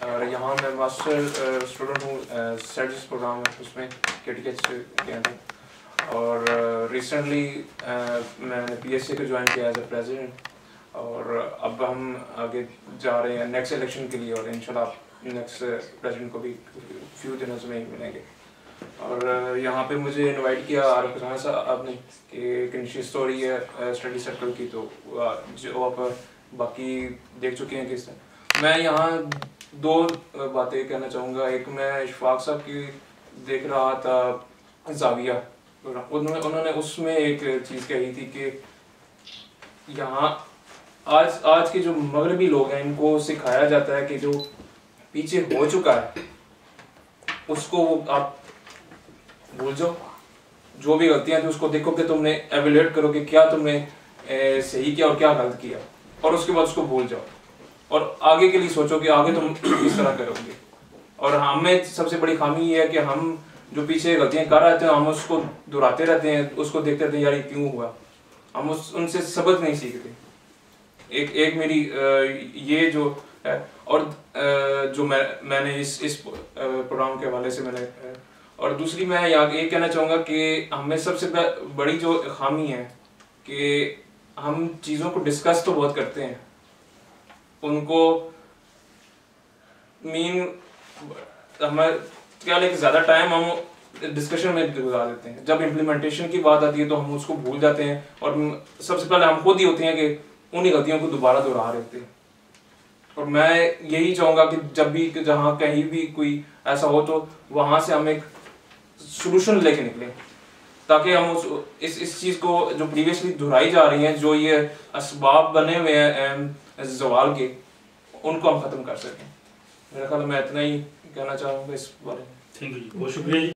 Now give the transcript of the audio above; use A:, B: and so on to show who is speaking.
A: और यहाँ मैं मास्टर स्टूडेंट हूँ, स्टडीज़ प्रोग्राम है उसमें KTH के अंदर। और रिसेंटली मैंने PSC को ज्वाइन किया एज ए प्रेसिडेंट, और अब हम आगे जा रहे हैं नेक्स्ट इलेक्शन के लिए, और इंशाल्लाह नेक्स्ट प्रेसिडेंट को भी फ्यू दिनों में ही मिलेंगे। और यहाँ पे मुझे इनवाइट किया आरिफ खान साहब ने कि एक इनिशियल स्टोरी है स्टडी सर्कल की, तो जो आप बाकी देख चुके हैं किस तरह। मैं यहाँ दो बातें कहना चाहूँगा। एक, मैं इशफाक साहब की देख रहा था जाविया, उन्होंने उसमें एक चीज़ कही थी कि यहाँ आज के जो मगरबी लोग हैं इनको सिखाया जाता है कि जो पीछे हो चुका है उसको आप भूल जाओ, जो भी गलतियां थी उसको देखो कि तुमने एवेल्यूएट करो कि क्या तुमने सही किया और क्या गलत किया, और उसके बाद उसको भूल जाओ और आगे के लिए सोचो कि आगे तुम किस तरह करोगे। और हमें सबसे बड़ी खामी ये है कि हम जो पीछे गलतियां कर रहे थे हम उसको दोहराते रहते हैं, उसको देखते रहते हैं यार ये क्यों हुआ, हम उनसे सबक नहीं सीखते। एक मेरी ये जो है, और जो मैंने इस प्रोग्राम के हवाले से मैंने, और दूसरी मैं यहाँ ये कहना चाहूँगा कि हमें सबसे बड़ी जो खामी है कि हम चीज़ों को डिस्कस तो बहुत करते हैं, उनको हमें क्या लेकिन ज़्यादा टाइम हम डिस्कशन में गुजार देते हैं। जब इम्प्लीमेंटेशन की बात आती है तो हम उसको भूल जाते हैं, और सबसे पहले हम खुद ही होते हैं कि उन्हीं गलतियों को दोबारा दोहरा रहे होते हैं। और मैं यही चाहूँगा कि जब भी जहाँ कहीं भी कोई ऐसा हो तो वहाँ से हम एक सोल्यूशन लेके निकलें, ताकि हम इस चीज़ को जो प्रीवियसली दोहराई जा रही हैं, जो ये असबाब बने हुए हैं ज़वाल के, उनको हम ख़त्म कर सकें। मेरा ख्याल मैं इतना ही कहना चाहूँगा इस बारे में।
B: थैंक यू, बहुत शुक्रिया।